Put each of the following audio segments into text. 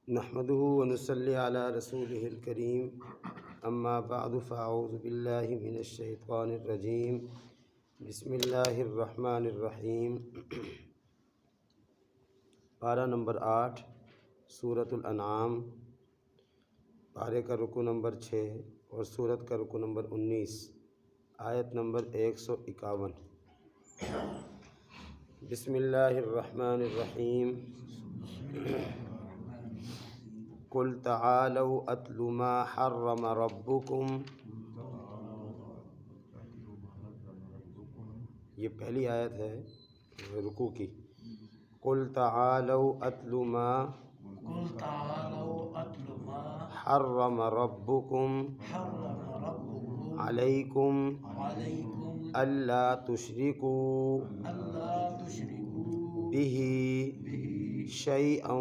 نحمده ونصلي على رسوله الكريم اما بعد فاعوذ بالله من الشیطان الرجیم بسم اللہ الرحمن الرحیم۔ پارہ نمبر 8 سورۃ الانعام، پارے کا رکوع نمبر 6 اور سورت کا رکوع نمبر 19، آیت نمبر 151۔ بسم اللہ الرحمن الرحیم۔ قل تعالوا اتل ما حرم ربکم، یہ پہلی آیت ہے رکوع کی۔ قل تعالوا اتل ما حرم ربکم علیکم الا تشرکوا به شیئا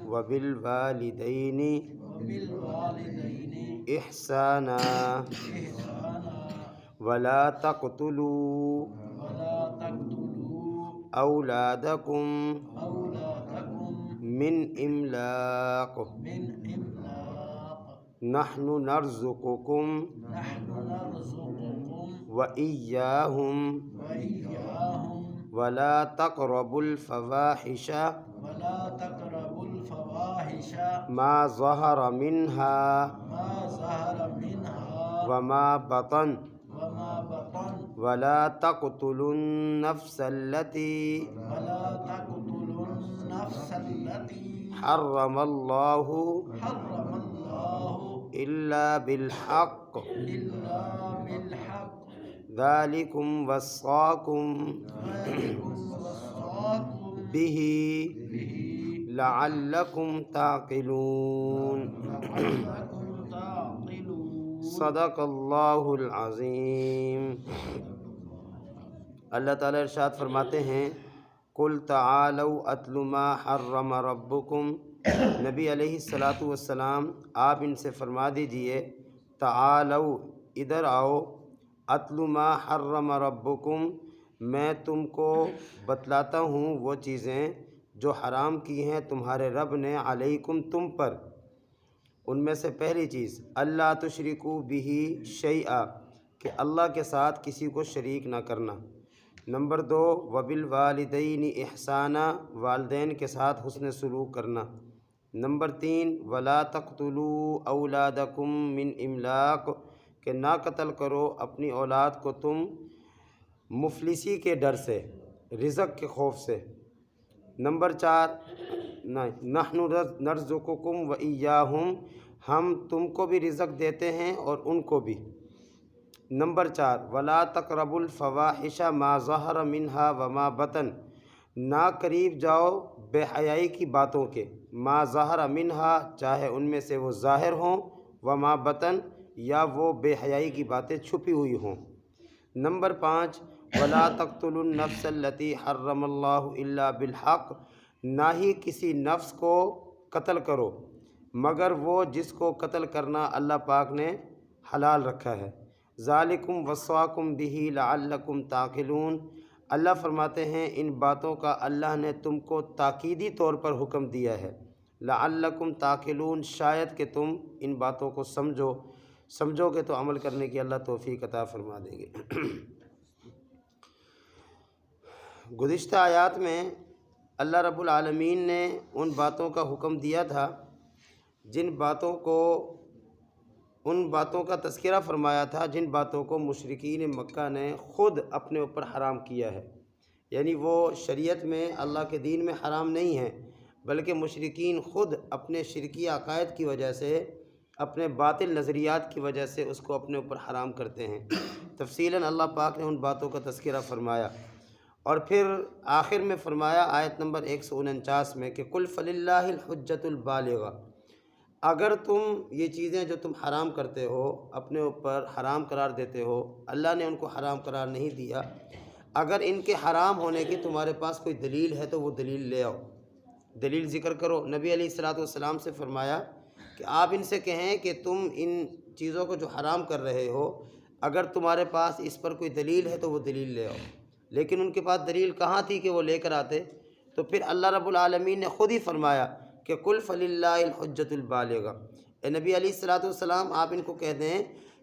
وبالوالدین احسانا ولا تقتلوا اولادکم من املاق نحن نرزقکم وإیاہم ولا تقربوا الفواحش ما ظہر منها وما بطن ولا تقتلوا النفس التي حرم الله إلا بالحق ذلكم وصاكم به لعلكم تعقلون۔ صدق اللہ العظیم۔ اللہ تعالیٰ ارشاد فرماتے ہیں قل تعالوا اتل ما حرم ربکم، نبی علیہ الصلاۃ والسلام آپ ان سے فرما دیجئے تعالوا ادھر آؤ، اتل ما حرم ربکم میں تم کو بتلاتا ہوں وہ چیزیں جو حرام کی ہیں تمہارے رب نے علیکم تم پر۔ ان میں سے پہلی چیز اللہ تشرکوا بہ شیئا، کہ اللہ کے ساتھ کسی کو شریک نہ کرنا۔ نمبر 2 وبالوالدین احسانا، والدین کے ساتھ حسن سلوک کرنا۔ نمبر 3 ولا تقتلوا اولادکم من املاق، کہ نہ قتل کرو اپنی اولاد کو تم مفلسی کے ڈر سے، رزق کے خوف سے۔ نمبر 4 نحن نرزقکم وإیاہم، ہم تم کو بھی رزق دیتے ہیں اور ان کو بھی۔ نمبر 4 ولا تقربوا الفواحش ما ظہر منها وما بطن، نہ قریب جاؤ بے حیائی کی باتوں کے، ما ظہر منها چاہے ان میں سے وہ ظاہر ہوں، وما بطن یا وہ بے حیائی کی باتیں چھپی ہوئی ہوں۔ نمبر 5 ولا تقتلوا النفس التي حرم الله الا بالحق، نہ ہی کسی نفس کو قتل کرو مگر وہ جس کو قتل کرنا اللہ پاک نے حلال رکھا ہے۔ ذالکم وصاکم بہ لعلکم تعقلون، اللہ فرماتے ہیں ان باتوں کا اللہ نے تم کو تاکیدی طور پر حکم دیا ہے۔ لعلکم تعقلون، شاید کہ تم ان باتوں کو سمجھو گے تو عمل کرنے کی اللہ توفیق عطا فرما دیں گے۔ گزشتہ آیات میں اللہ رب العالمین نے ان باتوں کا حکم دیا تھا ان باتوں کا تذکرہ فرمایا تھا جن باتوں کو مشرکین مکہ نے خود اپنے اوپر حرام کیا ہے، یعنی وہ شریعت میں اللہ کے دین میں حرام نہیں ہیں بلکہ مشرکین خود اپنے شرکی عقائد کی وجہ سے، اپنے باطل نظریات کی وجہ سے اس کو اپنے اوپر حرام کرتے ہیں۔ تفصیلاً اللہ پاک نے ان باتوں کا تذکرہ فرمایا اور پھر آخر میں فرمایا آیت نمبر 149 میں کہ قل فللہ الحجۃ البالغہ، اگر تم یہ چیزیں جو تم حرام کرتے ہو اپنے اوپر حرام قرار دیتے ہو، اللہ نے ان کو حرام قرار نہیں دیا، اگر ان کے حرام ہونے کی تمہارے پاس کوئی دلیل ہے تو وہ دلیل لے آؤ، دلیل ذکر کرو۔ نبی علیہ الصلاۃ والسلام سے فرمایا کہ آپ ان سے کہیں کہ تم ان چیزوں کو جو حرام کر رہے ہو اگر تمہارے پاس اس پر کوئی دلیل ہے تو وہ دلیل لے آؤ۔ لیکن ان کے پاس دلیل کہاں تھی کہ وہ لے کر آتے؟ تو پھر اللہ رب العالمین نے خود ہی فرمایا کہ قل فللہ الحجۃ البالغہ، اے نبی علیہ الصلوۃ والسلام آپ ان کو کہہ دیں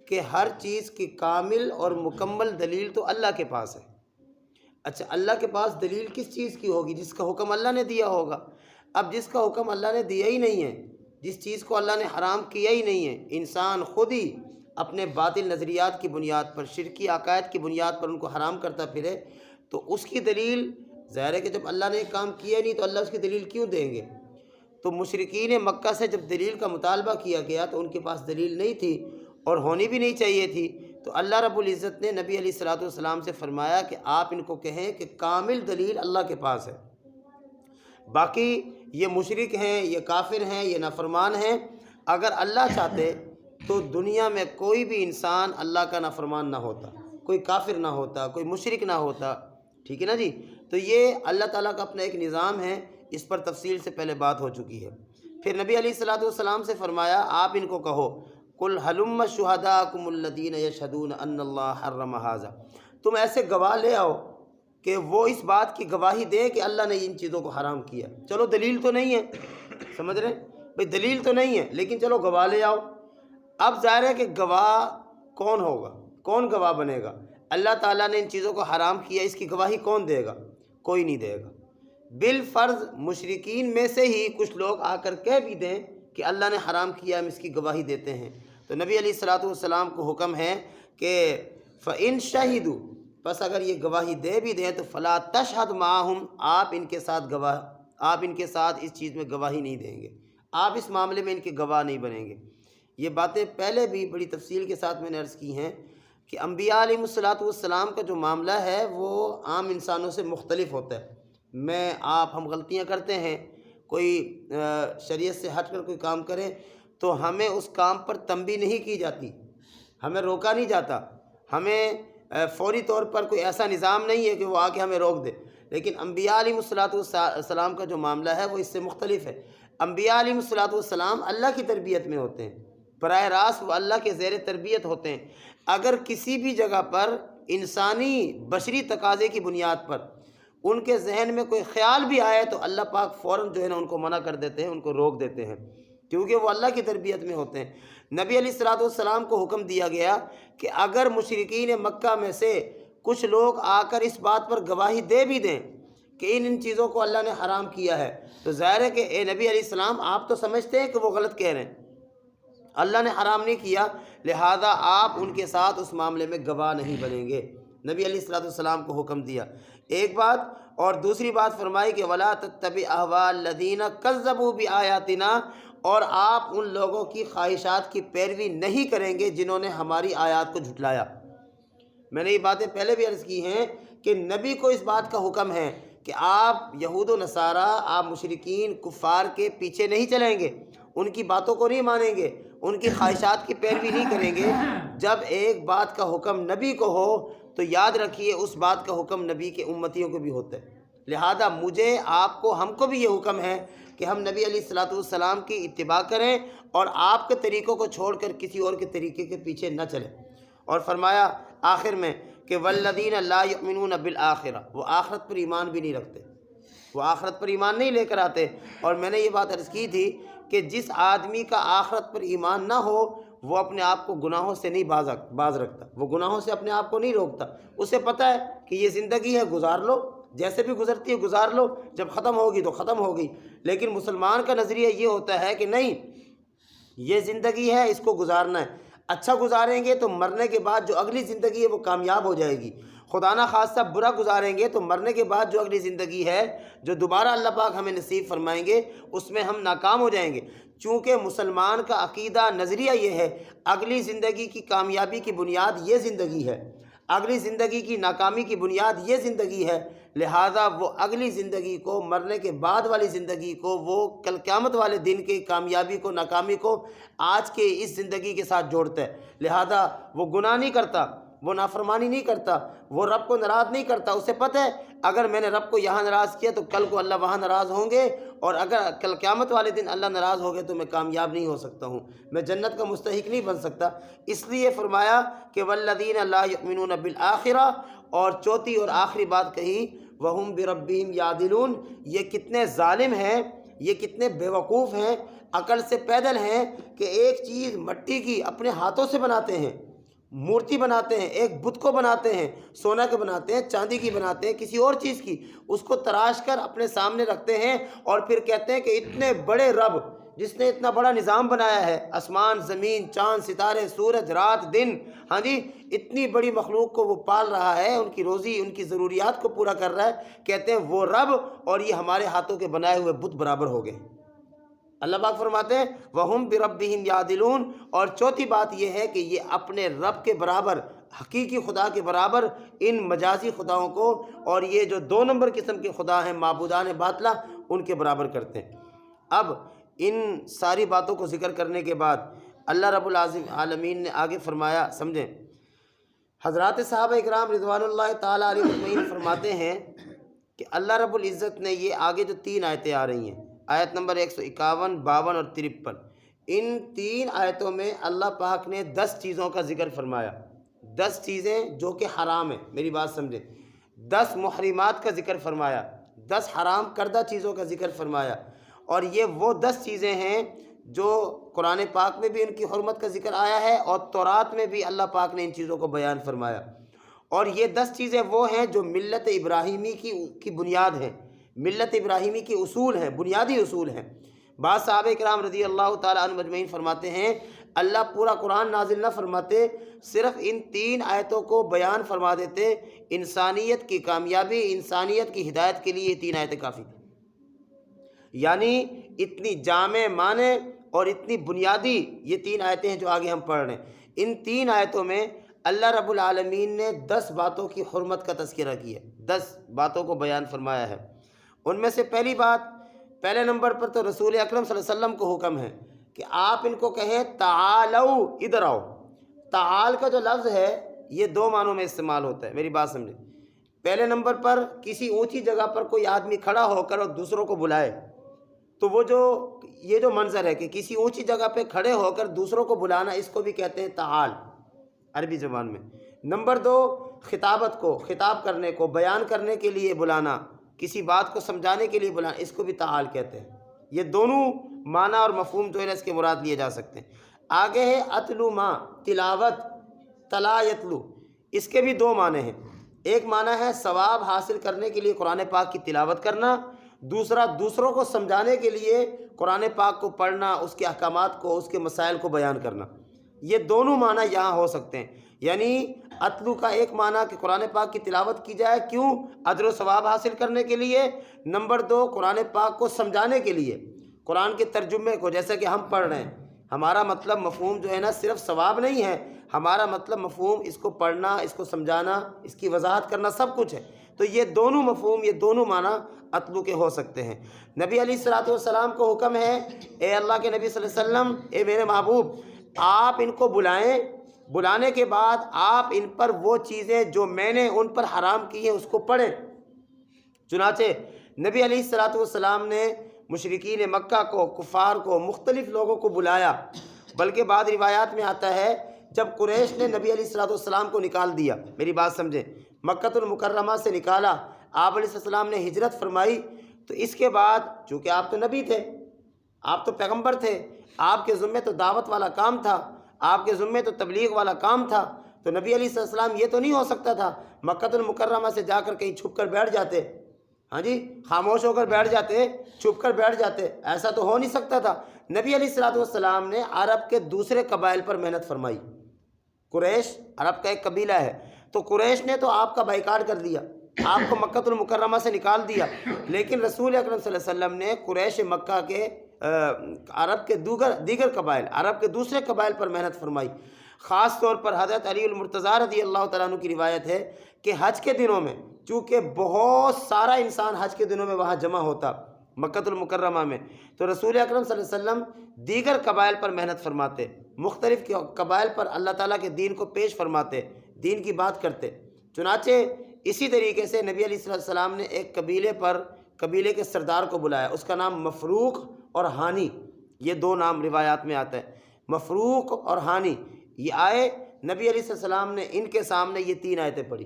کہ ہر چیز کی کامل اور مکمل دلیل تو اللہ کے پاس ہے۔ اچھا، اللہ کے پاس دلیل کس چیز کی ہوگی؟ جس کا حکم اللہ نے دیا ہوگا۔ اب جس کا حکم اللہ نے دیا ہی نہیں ہے، جس چیز کو اللہ نے حرام کیا ہی نہیں ہے، انسان خود ہی اپنے باطل نظریات کی بنیاد پر، شرکی عقائد کی بنیاد پر ان کو حرام کرتا پھرے، تو اس کی دلیل ظاہر ہے کہ جب اللہ نے ایک کام کیا نہیں تو اللہ اس کی دلیل کیوں دیں گے؟ تو مشرکین مکہ سے جب دلیل کا مطالبہ کیا گیا تو ان کے پاس دلیل نہیں تھی اور ہونی بھی نہیں چاہیے تھی، تو اللہ رب العزت نے نبی علیہ الصلوۃ والسلام سے فرمایا کہ آپ ان کو کہیں کہ کامل دلیل اللہ کے پاس ہے۔ باقی یہ مشرک ہیں، یہ کافر ہیں، یہ نافرمان ہیں، اگر اللہ چاہتے تو دنیا میں کوئی بھی انسان اللہ کا نافرمان نہ ہوتا، کوئی کافر نہ ہوتا، کوئی مشرک نہ ہوتا، ٹھیک ہے نا جی؟ تو یہ اللہ تعالیٰ کا اپنا ایک نظام ہے، اس پر تفصیل سے پہلے بات ہو چکی ہے۔ پھر نبی علیہ الصلوۃ والسلام سے فرمایا آپ ان کو کہو قل ہلم شہداءکم الذین یشہدون ان اللہ حرم ھذا، تم ایسے گواہ لے آؤ کہ وہ اس بات کی گواہی دیں کہ اللہ نے ان چیزوں کو حرام کیا۔ چلو دلیل تو نہیں ہے، سمجھ رہے ہیں بھئی، دلیل تو نہیں ہے لیکن چلو گواہ لے آؤ۔ اب ظاہر ہے کہ گواہ کون ہوگا؟ کون گواہ بنے گا؟ اللہ تعالیٰ نے ان چیزوں کو حرام کیا، اس کی گواہی کون دے گا؟ کوئی نہیں دے گا۔ بالفرض مشرکین میں سے ہی کچھ لوگ آ کر کہہ بھی دیں کہ اللہ نے حرام کیا، ہم اس کی گواہی دیتے ہیں، تو نبی علیہ الصلوۃ والسلام کو حکم ہے کہ فَإِن شَهِدُوا، بس اگر یہ گواہی دے بھی دیں تو فَلَا تَشْهَدْ مَعَهُمْ، آپ ان کے ساتھ اس چیز میں گواہی نہیں دیں گے، آپ اس معاملے میں ان کے گواہ نہیں بنیں گے۔ یہ باتیں پہلے بھی بڑی تفصیل کے ساتھ میں نے عرض کی ہیں کہ انبیاء علیہ الصلوۃ والسلام کا جو معاملہ ہے وہ عام انسانوں سے مختلف ہوتا ہے۔ ہم غلطیاں کرتے ہیں، کوئی شریعت سے ہٹ کر کوئی کام کریں تو ہمیں اس کام پر تنبیہ نہیں کی جاتی، ہمیں روکا نہیں جاتا، ہمیں فوری طور پر کوئی ایسا نظام نہیں ہے کہ وہ آ کے ہمیں روک دے۔ لیکن انبیاء علیہ الصلوۃ والسلام کا جو معاملہ ہے وہ اس سے مختلف ہے۔ انبیاء علیہ الصلوۃ والسلام اللہ کی تربیت میں ہوتے ہیں، براہ راست وہ اللہ کے زیر تربیت ہوتے ہیں۔ اگر کسی بھی جگہ پر انسانی بشری تقاضے کی بنیاد پر ان کے ذہن میں کوئی خیال بھی آئے تو اللہ پاک فوراً جو ہے نا ان کو منع کر دیتے ہیں، ان کو روک دیتے ہیں، کیونکہ وہ اللہ کی تربیت میں ہوتے ہیں۔ نبی علیہ الصلوۃ والسلام کو حکم دیا گیا کہ اگر مشرکین مکہ میں سے کچھ لوگ آ کر اس بات پر گواہی دے بھی دیں کہ ان چیزوں کو اللہ نے حرام کیا ہے، تو ظاہر ہے کہ اے نبی علیہ السلام آپ تو سمجھتے ہیں کہ وہ غلط کہہ رہے ہیں، اللہ نے حرام نہیں کیا، لہذا آپ ان کے ساتھ اس معاملے میں گواہ نہیں بنیں گے۔ نبی علیہ الصلوۃ والسلام کو حکم دیا ایک بات، اور دوسری بات فرمائی کہ وَلَا تَتَّبِعْ أَهْوَاءَ الَّذِينَ كَذَّبُوا بِآيَاتِنَا، اور آپ ان لوگوں کی خواہشات کی پیروی نہیں کریں گے جنہوں نے ہماری آیات کو جھٹلایا۔ میں نے یہ باتیں پہلے بھی عرض کی ہیں کہ نبی کو اس بات کا حکم ہے کہ آپ یہود و نصارہ، آپ مشرکین کفار کے پیچھے نہیں چلیں گے، ان کی باتوں کو نہیں مانیں گے، ان کی خواہشات کی پیروی نہیں کریں گے۔ جب ایک بات کا حکم نبی کو ہو تو یاد رکھیے اس بات کا حکم نبی کے امتیوں کو بھی ہوتا ہے۔ لہذا مجھے، آپ کو، ہم کو بھی یہ حکم ہے کہ ہم نبی علیہ الصلوۃ والسلام کی اتباع کریں اور آپ کے طریقوں کو چھوڑ کر کسی اور کے طریقے کے پیچھے نہ چلیں۔ اور فرمایا آخر میں کہ والذین لا یؤمنون بالآخرہ، وہ آخرت پر ایمان بھی نہیں رکھتے، وہ آخرت پر ایمان نہیں لے کر آتے۔ اور میں نے یہ بات عرض کی تھی کہ جس آدمی کا آخرت پر ایمان نہ ہو وہ اپنے آپ کو گناہوں سے نہیں باز رکھتا، وہ گناہوں سے اپنے آپ کو نہیں روکتا۔ اسے پتہ ہے کہ یہ زندگی ہے، گزار لو، جیسے بھی گزرتی ہے گزار لو، جب ختم ہوگی تو ختم ہوگی۔ لیکن مسلمان کا نظریہ یہ ہوتا ہے کہ نہیں، یہ زندگی ہے، اس کو گزارنا ہے، اچھا گزاریں گے تو مرنے کے بعد جو اگلی زندگی ہے وہ کامیاب ہو جائے گی، خدا نہ خواستہ برا گزاریں گے تو مرنے کے بعد جو اگلی زندگی ہے جو دوبارہ اللہ پاک ہمیں نصیب فرمائیں گے اس میں ہم ناکام ہو جائیں گے۔ چونکہ مسلمان کا عقیدہ نظریہ یہ ہے اگلی زندگی کی کامیابی کی بنیاد یہ زندگی ہے، اگلی زندگی کی ناکامی کی بنیاد یہ زندگی ہے، لہٰذا وہ اگلی زندگی کو، مرنے کے بعد والی زندگی کو، وہ کل قیامت والے دن کی کامیابی کو، ناکامی کو آج کے اس زندگی کے ساتھ جوڑتا ہے۔ لہذا وہ گناہ نہیں کرتا، وہ نافرمانی نہیں کرتا، وہ رب کو ناراض نہیں کرتا۔ اسے پتہ ہے اگر میں نے رب کو یہاں ناراض کیا تو کل کو اللہ وہاں ناراض ہوں گے، اور اگر کل قیامت والے دن اللہ ناراض ہو گئے تو میں کامیاب نہیں ہو سکتا ہوں، میں جنت کا مستحق نہیں بن سکتا۔ اس لیے فرمایا کہ والذین لا یؤمنون بالآخرہ، اور چوتھی اور آخری بات کہی وہم بربہم یعدلون، یہ کتنے ظالم ہیں یہ کتنے بیوقوف ہیں، عقل سے پیدل ہیں کہ ایک چیز مٹی کی اپنے ہاتھوں سے بناتے ہیں، مورتی بناتے ہیں، ایک بت کو بناتے ہیں، سونا کے بناتے ہیں، چاندی کی بناتے ہیں، کسی اور چیز کی، اس کو تراش کر اپنے سامنے رکھتے ہیں اور پھر کہتے ہیں کہ اتنے بڑے رب جس نے اتنا بڑا نظام بنایا ہے، آسمان زمین چاند ستارے سورج رات دن، ہاں جی، اتنی بڑی مخلوق کو وہ پال رہا ہے، ان کی روزی ان کی ضروریات کو پورا کر رہا ہے، کہتے ہیں وہ رب اور یہ ہمارے ہاتھوں کے بنائے ہوئے بت برابر ہو گئے۔ اللہ پاک فرماتے ہیں وَهُمْ بِرَبِّهِمْ يَعْدِلُونَ، اور چوتھی بات یہ ہے کہ یہ اپنے رب کے برابر، حقیقی خدا کے برابر ان مجازی خداؤں کو اور یہ جو 2 نمبر قسم کے خدا ہیں معبودان باطلہ ان کے برابر کرتے ہیں۔ اب ان ساری باتوں کو ذکر کرنے کے بعد اللہ رب العالمین نے آگے فرمایا، سمجھیں، حضرات صحابہ اکرام رضوان اللہ تعالیٰ علیہ اجمعین فرماتے ہیں کہ اللہ رب العزت نے یہ آگے جو 3 آیتیں آ رہی ہیں، آیت نمبر 151 52 اور 53، ان 3 آیتوں میں اللہ پاک نے 10 چیزوں کا ذکر فرمایا، 10 چیزیں جو کہ حرام ہیں، میری بات سمجھیں، 10 محرمات کا ذکر فرمایا، 10 حرام کردہ چیزوں کا ذکر فرمایا، اور یہ وہ 10 چیزیں ہیں جو قرآن پاک میں بھی ان کی حرمت کا ذکر آیا ہے اور تورات میں بھی اللہ پاک نے ان چیزوں کو بیان فرمایا، اور یہ 10 چیزیں وہ ہیں جو ملت ابراہیمی کی بنیاد ہیں، ملت ابراہیمی کی اصول ہیں، بنیادی اصول ہیں۔ بعض صحابہ کرام رضی اللہ تعالیٰ عنہ مجمعین فرماتے ہیں اللہ پورا قرآن نازل نہ فرماتے، صرف ان 3 آیتوں کو بیان فرما دیتے، انسانیت کی کامیابی، انسانیت کی ہدایت کے لیے یہ 3 آیتیں کافی تھیں۔ یعنی اتنی جامع معنی اور اتنی بنیادی یہ 3 آیتیں ہیں جو آگے ہم پڑھ رہے ہیں۔ ان 3 آیتوں میں اللہ رب العالمین نے 10 باتوں کی حرمت کا تذکرہ کیا ہے، 10 باتوں کو بیان فرمایا ہے۔ ان میں سے پہلی بات، پہلے نمبر پر تو رسول اکرم صلی اللہ علیہ وسلم کو حکم ہے کہ آپ ان کو کہیں تعالو، ادھر آؤ۔ تعال کا جو لفظ ہے یہ 2 معنوں میں استعمال ہوتا ہے، میری بات سمجھیں۔ پہلے نمبر پر کسی اونچی جگہ پر کوئی آدمی کھڑا ہو کر اور دوسروں کو بلائے، تو وہ یہ جو منظر ہے کہ کسی اونچی جگہ پہ کھڑے ہو کر دوسروں کو بلانا، اس کو بھی کہتے ہیں تعال عربی زبان میں۔ نمبر 2، خطابت کو، خطاب کرنے کو، بیان کرنے کے لیے بلانا، کسی بات کو سمجھانے کے لیے بلانا، اس کو بھی تعال کہتے ہیں۔ یہ دونوں معنی اور مفہوم جو ہے اس کے مراد لیے جا سکتے ہیں۔ آگے ہے اتلو ما، تلاوت، تلا یتلو، اس کے بھی 2 معنی ہیں۔ ایک معنی ہے ثواب حاصل کرنے کے لیے قرآن پاک کی تلاوت کرنا، دوسرا دوسروں کو سمجھانے کے لیے قرآن پاک کو پڑھنا، اس کے احکامات کو، اس کے مسائل کو بیان کرنا۔ یہ دونوں معنی یہاں ہو سکتے ہیں، یعنی اتلو کا ایک معنی کہ قرآن پاک کی تلاوت کی جائے، کیوں؟ اجر و ثواب حاصل کرنے کے لیے۔ نمبر 2، قرآن پاک کو سمجھانے کے لیے، قرآن کے ترجمے کو، جیسا کہ ہم پڑھ رہے ہیں۔ ہمارا مطلب مفہوم جو ہے نا صرف ثواب نہیں ہے، ہمارا مطلب مفہوم اس کو پڑھنا، اس کو سمجھانا، اس کی وضاحت کرنا، سب کچھ ہے۔ تو یہ دونوں مفہوم، یہ دونوں معنی اتلو کے ہو سکتے ہیں۔ نبی علیہ الصلوۃ والسلام کو حکم ہے، اے اللہ کے نبی صلی اللہ علیہ وسلم، اے میرے محبوب، آپ ان کو بلائیں، بلانے کے بعد آپ ان پر وہ چیزیں جو میں نے ان پر حرام کی ہیں اس کو پڑھیں۔ چنانچہ نبی علیہ الصلوۃ والسلام نے مشرکین مکہ کو، کفار کو، مختلف لوگوں کو بلایا، بلکہ بعض روایات میں آتا ہے جب قریش نے نبی علیہ الصلوۃ والسلام کو نکال دیا، میری بات سمجھیں، مکۃ المکرمہ سے نکالا، آپ علیہ السلام نے ہجرت فرمائی، تو اس کے بعد چونکہ آپ تو نبی تھے، آپ تو پیغمبر تھے، آپ کے ذمے تو دعوت والا کام تھا، آپ کے ذمے تو تبلیغ والا کام تھا، تو نبی علیہ السلام یہ تو نہیں ہو سکتا تھا مکۃ المکرمہ سے جا کر کہیں چھپ کر بیٹھ جاتے، ہاں جی، خاموش ہو کر بیٹھ جاتے، چھپ کر بیٹھ جاتے، ایسا تو ہو نہیں سکتا تھا۔ نبی علیہ السلام نے عرب کے دوسرے قبائل پر محنت فرمائی۔ قریش عرب کا ایک قبیلہ ہے، تو قریش نے تو آپ کا بائیکاٹ کر دیا، آپ کو مکۃ المکرمہ سے نکال دیا، لیکن رسول اکرم صلی اللہ علیہ وسلم نے قریش مکہ کے عرب کے دیگر قبائل، عرب کے دوسرے قبائل پر محنت فرمائی۔ خاص طور پر حضرت علی المرتضیٰ رضی اللہ تعالیٰ عنہ کی روایت ہے کہ حج کے دنوں میں، چونکہ بہت سارا انسان حج کے دنوں میں وہاں جمع ہوتا مکۃ المکرمہ میں، تو رسول اکرم صلی اللہ علیہ وسلم دیگر قبائل پر محنت فرماتے، مختلف قبائل پر اللہ تعالیٰ کے دین کو پیش فرماتے، دین کی بات کرتے۔ چنانچہ اسی طریقے سے نبی علیہ السلام نے ایک قبیلے کے سردار کو بلایا، اس کا نام مفروق اور ہانی، یہ 2 نام روایات میں آتا ہے، مفروق اور ہانی۔ یہ آئے، نبی علیہ السلام نے ان کے سامنے یہ 3 آیتیں پڑھی،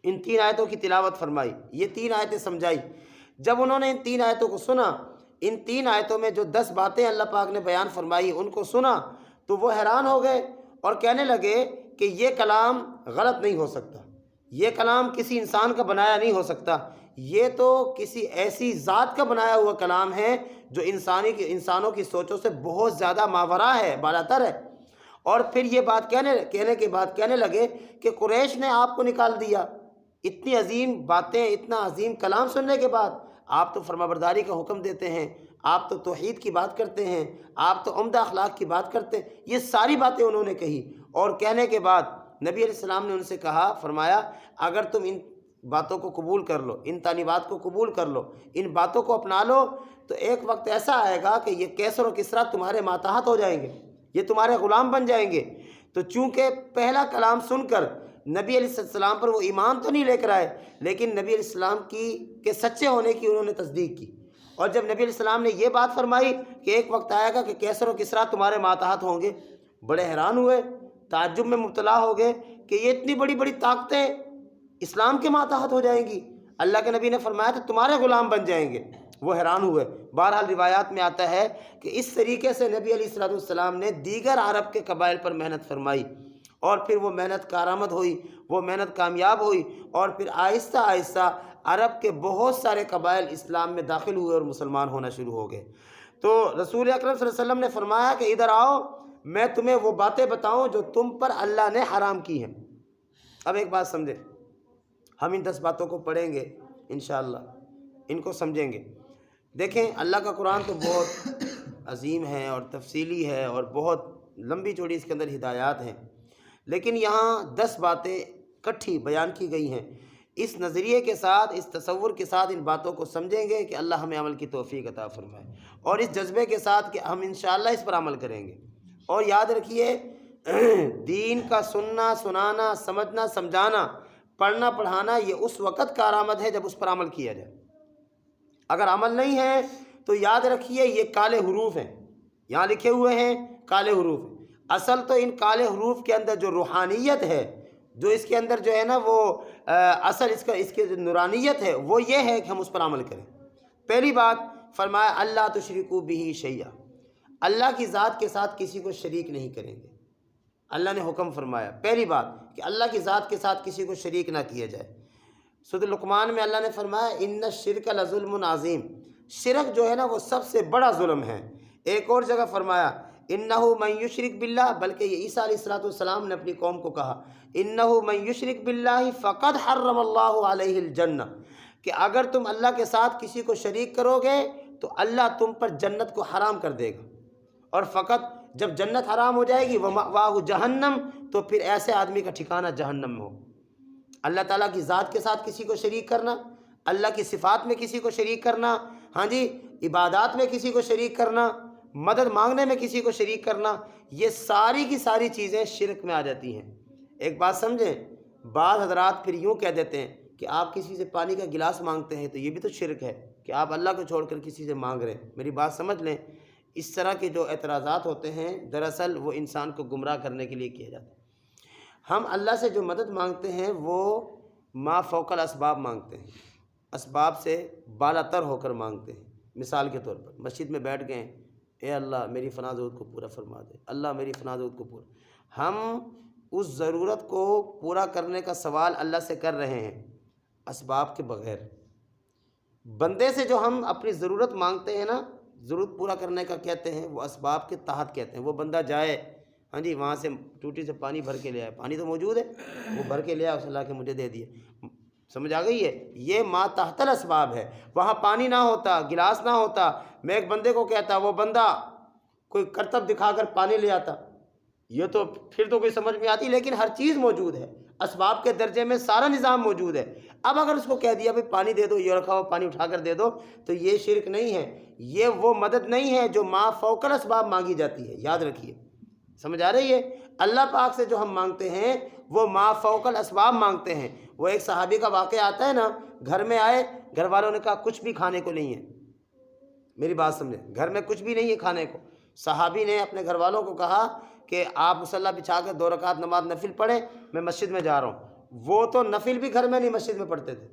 ان 3 آیتوں کی تلاوت فرمائی، یہ 3 آیتیں سمجھائی۔ جب انہوں نے ان 3 آیتوں کو سنا ان 3 آیتوں میں جو 10 باتیں اللہ پاک نے بیان فرمائی ان کو سنا تو وہ حیران ہو گئے اور کہنے لگے کہ یہ کلام غلط نہیں ہو سکتا، یہ کلام کسی انسان کا بنایا نہیں ہو سکتا، یہ تو کسی ایسی ذات کا بنایا ہوا کلام ہے جو انسانوں کی سوچوں سے بہت زیادہ ماوراء ہے، بالاتر ہے۔ اور پھر یہ بات کہنے کے بعد کہنے لگے کہ قریش نے آپ کو نکال دیا، اتنی عظیم باتیں، اتنا عظیم کلام سننے کے بعد آپ تو فرمانبرداری کا حکم دیتے ہیں، آپ تو توحید کی بات کرتے ہیں، آپ تو عمدہ اخلاق کی بات کرتے ہیں۔ یہ ساری باتیں انہوں نے کہی، اور کہنے کے بعد نبی علیہ السلام نے ان سے کہا، فرمایا اگر تم ان باتوں کو قبول کر لو، ان تعلیمات کو قبول کر لو، ان باتوں کو اپنا لو، تو ایک وقت ایسا آئے گا کہ یہ کیسر و کسریٰ تمہارے ماتحت ہو جائیں گے، یہ تمہارے غلام بن جائیں گے۔ تو چونکہ پہلا کلام سن کر نبی علیہ السلام پر وہ ایمان تو نہیں لے کر آئے، لیکن نبی علیہ السلام کے سچے ہونے کی انہوں نے تصدیق کی۔ اور جب نبی علیہ السلام نے یہ بات فرمائی کہ ایک وقت آئے گا کہ کیسر و کسریٰ تمہارے ماتحت ہوں گے، بڑے حیران ہوئے، تعجب میں مبتلا ہو گئے کہ یہ اتنی بڑی بڑی طاقتیں اسلام کے ماتحت ہو جائیں گی۔ اللہ کے نبی نے فرمایا تو تمہارے غلام بن جائیں گے، وہ حیران ہوئے۔ بہرحال روایات میں آتا ہے کہ اس طریقے سے نبی علیہ السلام نے دیگر عرب کے قبائل پر محنت فرمائی، اور پھر وہ محنت کارآمد ہوئی، وہ محنت کامیاب ہوئی، اور پھر آہستہ آہستہ عرب کے بہت سارے قبائل اسلام میں داخل ہوئے اور مسلمان ہونا شروع ہو گئے۔ تو رسول اکرم صلی اللہ علیہ وسلم نے فرمایا کہ ادھر آؤ، میں تمہیں وہ باتیں بتاؤں جو تم پر اللہ نے حرام کی ہیں۔ اب ایک بات سمجھیں، ہم ان 10 باتوں کو پڑھیں گے انشاءاللہ، ان کو سمجھیں گے۔ دیکھیں اللہ کا قرآن تو بہت عظیم ہے اور تفصیلی ہے اور بہت لمبی چوڑی اس کے اندر ہدایات ہیں، لیکن یہاں 10 باتیں کٹھی بیان کی گئی ہیں۔ اس نظریے کے ساتھ، اس تصور کے ساتھ ان باتوں کو سمجھیں گے کہ اللہ ہمیں عمل کی توفیق عطا فرمائے، اور اس جذبے کے ساتھ کہ ہم انشاءاللہ اس پر عمل کریں گے۔ اور یاد رکھیے، دین کا سننا، سنانا، سمجھنا، سمجھانا، پڑھنا، پڑھانا، یہ اس وقت کارآمد ہے جب اس پر عمل کیا جائے۔ اگر عمل نہیں ہے تو یاد رکھیے یہ کالے حروف ہیں، یہاں لکھے ہوئے ہیں کالے حروف ہیں۔ اصل تو ان کالے حروف کے اندر جو روحانیت ہے، جو اس کے اندر جو ہے نا وہ اصل اس کے جو نورانیت ہے، وہ یہ ہے کہ ہم اس پر عمل کریں۔ پہلی بات فرمایا اللہ تشرکوا بہ شیئا، اللہ کی ذات کے ساتھ کسی کو شریک نہیں کریں گے۔ اللہ نے حکم فرمایا، پہلی بات کہ اللہ کی ذات کے ساتھ کسی کو شریک نہ کیا جائے۔ سورۃ لقمان میں اللہ نے فرمایا ان الشرک لظلم عظیم، شرک جو ہے نا وہ سب سے بڑا ظلم ہے۔ ایک اور جگہ فرمایا انہ من یشرک باللہ، بلکہ یہ عیسیٰ علیہ السلام نے اپنی قوم کو کہا انہ من یشرک باللہ فقد حرم اللہ علیہ الجنہ، کہ اگر تم اللہ کے ساتھ کسی کو شریک کرو گے تو اللہ تم پر جنت کو حرام کر دے گا، اور فقط جب جنت حرام ہو جائے گی ومأواہ جہنم، تو پھر ایسے آدمی کا ٹھکانہ جہنم میں ہو۔ اللہ تعالیٰ کی ذات کے ساتھ کسی کو شریک کرنا، اللہ کی صفات میں کسی کو شریک کرنا، ہاں جی، عبادات میں کسی کو شریک کرنا، مدد مانگنے میں کسی کو شریک کرنا، یہ ساری کی ساری چیزیں شرک میں آ جاتی ہیں۔ ایک بات سمجھیں، بعض حضرات پھر یوں کہہ دیتے ہیں کہ آپ کسی سے پانی کا گلاس مانگتے ہیں تو یہ بھی تو شرک ہے کہ آپ اللہ کو چھوڑ کر کسی سے مانگ رہے ہیں۔ میری بات سمجھ لیں، اس طرح کے جو اعتراضات ہوتے ہیں دراصل وہ انسان کو گمراہ کرنے کے لیے کیا جاتا ہے۔ ہم اللہ سے جو مدد مانگتے ہیں وہ ما فوق الاسباب مانگتے ہیں، اسباب سے بالاتر ہو کر مانگتے ہیں۔ مثال کے طور پر مسجد میں بیٹھ گئے، اے اللہ میری فلاں ضرورت کو پورا فرما دے، اللہ میری فلاں ضرورت کو پورا، ہم اس ضرورت کو پورا کرنے کا سوال اللہ سے کر رہے ہیں اسباب کے بغیر۔ بندے سے جو ہم اپنی ضرورت مانگتے ہیں نا، ضرورت پورا کرنے کا کہتے ہیں، وہ اسباب کے تحت کہتے ہیں۔ وہ بندہ جائے، ہاں جی، وہاں سے ٹوٹی سے پانی بھر کے لے آئے، پانی تو موجود ہے، وہ بھر کے لے آئے، اس اللہ کے مجھے دے دیے۔ سمجھ آ گئی ہے؟ یہ ما تحت الاسباب ہے۔ وہاں پانی نہ ہوتا، گلاس نہ ہوتا، میں ایک بندے کو کہتا، وہ بندہ کوئی کرتب دکھا کر پانی لے آتا، یہ تو پھر تو کوئی سمجھ میں آتی، لیکن ہر چیز موجود ہے، اسباب کے درجے میں سارا نظام موجود ہے۔ اب اگر اس کو کہہ دیا بھائی پانی دے دو، یہ رکھا ہوا پانی اٹھا کر دے دو، تو یہ شرک نہیں ہے، یہ وہ مدد نہیں ہے جو ما فوق الاسباب مانگی جاتی ہے۔ یاد رکھیے، سمجھ آ رہی ہے؟ اللہ پاک سے جو ہم مانگتے ہیں وہ ما فوق الاسباب مانگتے ہیں۔ وہ ایک صحابی کا واقعہ آتا ہے نا، گھر میں آئے، گھر والوں نے کہا کچھ بھی کھانے کو نہیں ہے۔ میری بات سمجھیں، گھر میں کچھ بھی نہیں ہے کھانے کو۔ صحابی نے اپنے گھر والوں کو کہا کہ آپ مصلی بچھا کر 2 رکعت نماز نفل پڑھیں، میں مسجد میں جا رہا ہوں۔ وہ تو نفل بھی گھر میں نہیں، مسجد میں پڑھتے تھے،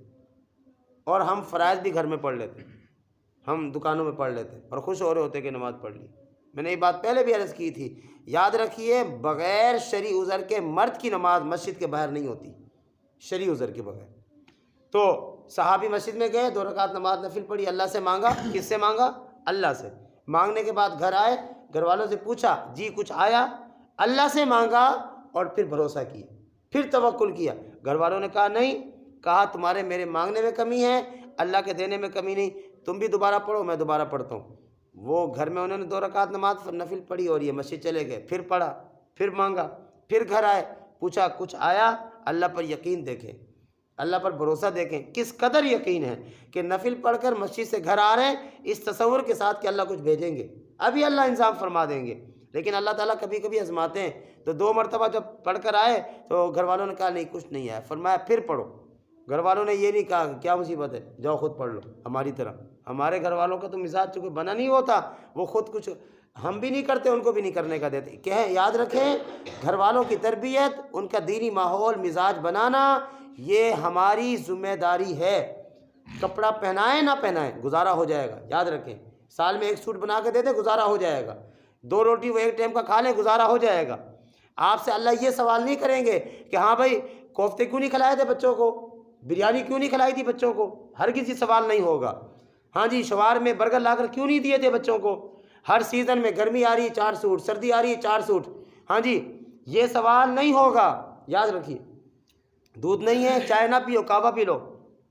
اور ہم فرائض بھی گھر میں پڑھ لیتے، ہم دکانوں میں پڑھ لیتے اور خوش ہو رہے ہوتے کہ نماز پڑھ لی۔ میں نے یہ بات پہلے بھی عرض کی تھی، یاد رکھیے بغیر شرعی عذر کے مرد کی نماز مسجد کے باہر نہیں ہوتی، شرعی عذر کے بغیر۔ تو صحابی مسجد میں گئے، 2 رکعت نماز نفل پڑھی، اللہ سے مانگا۔ کس سے مانگا؟ اللہ سے۔ مانگنے کے بعد گھر آئے، گھر والوں سے پوچھا جی کچھ آیا؟ اللہ سے مانگا اور پھر بھروسہ کیا، پھر توکل کیا۔ گھر والوں نے کہا نہیں، کہا تمہارے میرے مانگنے میں کمی ہے، اللہ کے دینے میں کمی نہیں، تم بھی دوبارہ پڑھو میں دوبارہ پڑھتا ہوں۔ وہ گھر میں انہوں نے 2 رکعت نماز نفل پڑھی اور یہ مسجد چلے گئے، پھر پڑھا، پھر مانگا، پھر گھر آئے، پوچھا کچھ آیا؟ اللہ پر یقین دیکھیں، اللہ پر بھروسہ دیکھیں، کس قدر یقین ہے کہ نفل پڑھ کر مسجد سے گھر آ رہے ہیں اس تصور کے ساتھ کہ اللہ کچھ بھیجیں گے، ابھی اللہ انتظام فرما دیں گے۔ لیکن اللہ تعالیٰ کبھی کبھی آزماتے ہیں۔ تو 2 مرتبہ جب پڑھ کر آئے تو گھر والوں نے کہا نہیں کچھ نہیں ہے، فرمایا پھر پڑھو۔ گھر والوں نے یہ نہیں کہا کہ کیا مصیبت ہے جاؤ خود پڑھ لو ہماری طرح۔ ہمارے گھر والوں کا تو مزاج چونکہ بنا نہیں ہوتا، وہ خود کچھ ہم بھی نہیں کرتے ان کو بھی نہیں کرنے کا دیتے۔ کہیں یاد رکھیں گھر والوں کی تربیت، ان کا دینی ماحول مزاج بنانا یہ ہماری ذمہ داری ہے۔ کپڑا پہنائیں نہ پہنائیں گزارا ہو جائے گا، یاد رکھیں۔ سال میں 1 سوٹ بنا کے دے دیں گزارا ہو جائے گا، 2 روٹی وہ 1 ٹائم کا کھا لیں گزارا ہو جائے گا۔ آپ سے اللہ یہ سوال نہیں کریں گے کہ ہاں بھائی کوفتے کیوں نہیں کھلائے تھے بچوں کو، بریانی کیوں نہیں کھلائی تھی بچوں کو، ہرگز یہ سوال نہیں ہوگا۔ ہاں جی شوار میں برگر لا کر کیوں نہیں دیے تھے بچوں کو، ہر سیزن میں گرمی آ رہی ہے 4 سوٹ، سردی آ رہی ہے 4 سوٹ، ہاں جی یہ سوال نہیں ہوگا، یاد رکھیے۔ دودھ نہیں ہے چائے نہ پیو، کعوہ پی لو،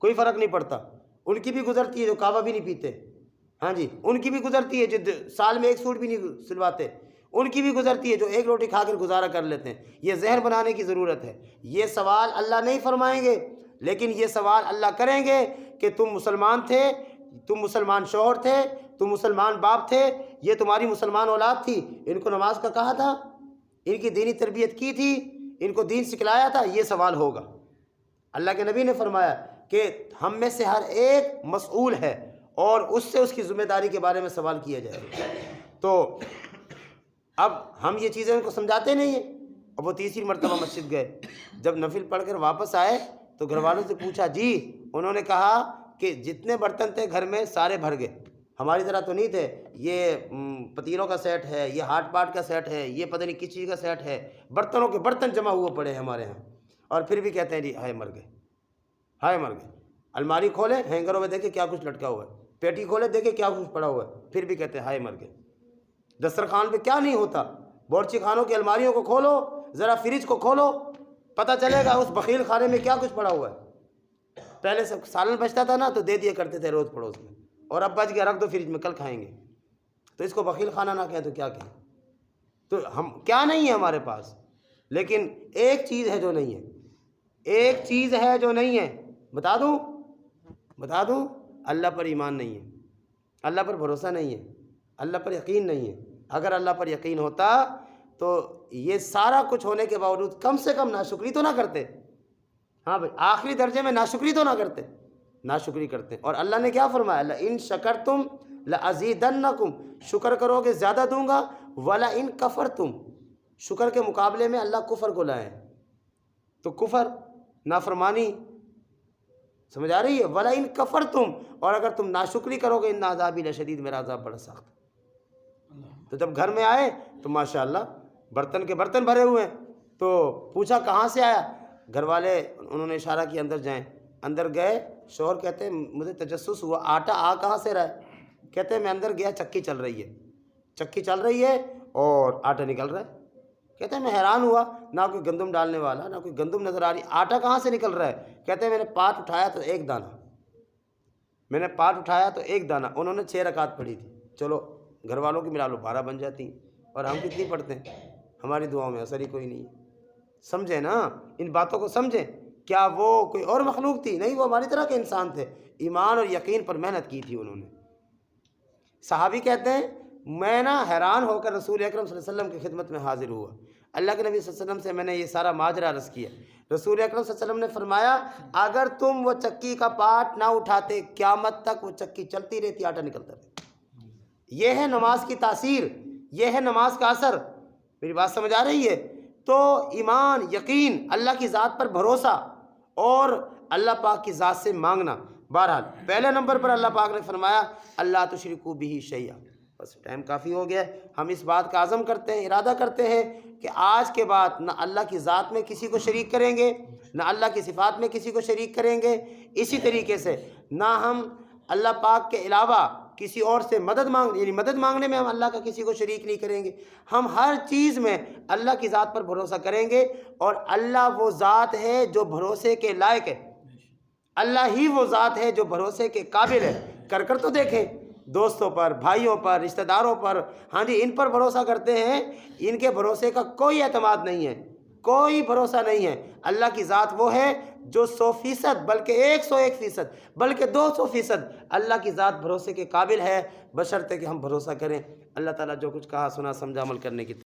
کوئی فرق نہیں پڑتا۔ ان کی بھی گزرتی ہے جو کعوہ بھی نہیں پیتے، ہاں جی ان کی بھی گزرتی ہے جو سال میں 1 سوٹ بھی نہیں سلواتے، ان کی بھی گزرتی ہے جو 1 روٹی کھا کر گزارا کر لیتے ہیں۔ یہ ذہن بنانے کی ضرورت ہے۔ یہ سوال اللہ نہیں فرمائیں گے، لیکن یہ سوال اللہ کریں گے کہ تم مسلمان تھے، تم مسلمان شوہر تھے، تم مسلمان باپ تھے، یہ تمہاری مسلمان اولاد تھی، ان کو نماز کا کہا تھا، ان کی دینی تربیت کی تھی، ان کو دین سکھلایا تھا، یہ سوال ہوگا۔ اللہ کے نبی نے فرمایا کہ ہم میں سے ہر ایک مسئول ہے اور اس سے اس کی ذمہ داری کے بارے میں سوال کیا جائے گا۔ تو اب ہم یہ چیزیں ان کو سمجھاتے نہیں ہیں۔ اب وہ 3ری مرتبہ مسجد گئے، جب نفل پڑھ کر واپس آئے تو گھر والوں سے پوچھا جی، انہوں نے کہا کہ جتنے برتن تھے گھر میں سارے بھر گئے، ہماری طرح تو نہیں تھے، یہ پتیلوں کا سیٹ ہے، یہ ہاٹ پاٹ کا سیٹ ہے، یہ پتہ نہیں کس چیز کا سیٹ ہے، برتنوں کے برتن جمع ہوئے پڑے ہیں ہمارے ہاں، اور پھر بھی کہتے ہیں جی ہائے مر گئے، ہائے مر گئے۔ الماری کھولے ہینگروں میں دیکھے کیا کچھ لٹکا ہوا ہے، پیٹی کھولے دیکھے کیا کچھ پڑا ہوا ہے، پھر بھی کہتے ہیں ہائے مر گئے۔ دسترخوان پہ کیا نہیں ہوتا، باورچی خانوں کی الماریوں کو کھولو، ذرا فریج کو کھولو، پتہ چلے گا اس بخیل خانے میں کیا کچھ پڑا ہوا ہے۔ پہلے سے سالن بچتا تھا نا تو دے دیا کرتے تھے روز پڑوس میں، اور اب بچ گیا رکھ دو فریج میں کل کھائیں گے، تو اس کو بخیل خانہ نہ کہیں تو کیا کہیں۔ تو ہم کیا نہیں ہے ہمارے پاس، لیکن ایک چیز ہے جو نہیں ہے، ایک چیز ہے جو نہیں ہے، بتا دوں، اللہ پر ایمان نہیں ہے، اللہ پر بھروسہ نہیں ہے، اللہ پر یقین نہیں ہے۔ اگر اللہ پر یقین ہوتا تو یہ سارا کچھ ہونے کے باوجود کم سے کم ناشکری تو نہ کرتے۔ ہاں بھائی آخری درجے میں ناشکری تو نہ کرتے، ناشکری کرتے۔ اور اللہ نے کیا فرمایا، لئن شکرتم لازیدنکم، شکر کرو گے زیادہ دوں گا، ولئن کفرتم، شکر کے مقابلے میں اللہ کفر کو لائے، تو کفر نافرمانی، سمجھ آ رہی ہے، ولئن کفرتم، اور اگر تم ناشکری کرو گے ان عذابی لشدید، میرا عذاب بڑا سخت ہے۔ تو جب گھر میں آئے تو ماشاءاللہ برتن کے برتن بھرے ہوئے ہیں، تو پوچھا کہاں سے آیا، گھر والے انہوں نے اشارہ کیا اندر جائیں، اندر گئے، شوہر کہتے ہیں مجھے تجسس ہوا آٹا آ کہاں سے رہا ہے، کہتے ہیں میں اندر گیا چکی چل رہی ہے اور آٹا نکل رہا ہے، کہتے ہیں میں حیران ہوا، نہ کوئی گندم ڈالنے والا، نہ کوئی گندم نظر آ رہی، آٹا کہاں سے نکل رہا ہے، کہتے ہیں میں نے پاٹ اٹھایا تو ایک دانہ، انہوں نے 6 رکعت پڑھی تھی، چلو گھر والوں کی ملا لو 12 بن جاتی ہیں، اور ہم کتنی پڑھتے ہیں، ہماری دعاؤں میں اثر ہی کوئی نہیں ہے۔ سمجھیں نا ان باتوں کو، سمجھیں کیا وہ کوئی اور مخلوق تھی؟ نہیں، وہ ہماری طرح کے انسان تھے، ایمان اور یقین پر محنت کی تھی انہوں نے۔ صحابی کہتے ہیں میں نا حیران ہو کر رسول اکرم صلی اللہ علیہ وسلم کی خدمت میں حاضر ہوا، اللہ کے نبی صلی اللہ علیہ وسلم سے میں نے یہ سارا ماجرا عرض کیا۔ رسول اکرم صلی اللہ علیہ وسلم نے فرمایا اگر تم وہ چکی کا پاٹ نہ اٹھاتے قیامت تک وہ چکی چلتی رہتی، آٹا نکلتا رہتا۔ یہ ہے نماز کی تاثیر، یہ ہے نماز کا اثر۔ میری بات سمجھ آ رہی ہے؟ تو ایمان، یقین، اللہ کی ذات پر بھروسہ اور اللہ پاک کی ذات سے مانگنا، بہرحال پہلے نمبر پر اللہ پاک نے فرمایا اللہ تشرکو بہ شیئا۔ بس ٹائم کافی ہو گیا ہے، ہم اس بات کا عزم کرتے ہیں، ارادہ کرتے ہیں کہ آج کے بعد نہ اللہ کی ذات میں کسی کو شریک کریں گے، نہ اللہ کی صفات میں کسی کو شریک کریں گے، اسی طریقے سے نہ ہم اللہ پاک کے علاوہ کسی اور سے مدد مانگنے میں ہم اللہ کا کسی کو شریک نہیں کریں گے۔ ہم ہر چیز میں اللہ کی ذات پر بھروسہ کریں گے، اور اللہ وہ ذات ہے جو بھروسے کے لائق ہے، اللہ ہی وہ ذات ہے جو بھروسے کے قابل ہے۔ کر تو دیکھیں، دوستوں پر، بھائیوں پر، رشتہ داروں پر، ہاں جی ان پر بھروسہ کرتے ہیں، ان کے بھروسے کا کوئی اعتماد نہیں ہے، کوئی بھروسہ نہیں ہے۔ اللہ کی ذات وہ ہے جو 100% بلکہ 101%، بلکہ 200% اللہ کی ذات بھروسے کے قابل ہے، بشرطے کہ ہم بھروسہ کریں۔ اللہ تعالیٰ جو کچھ کہا سنا سمجھا عمل کرنے کی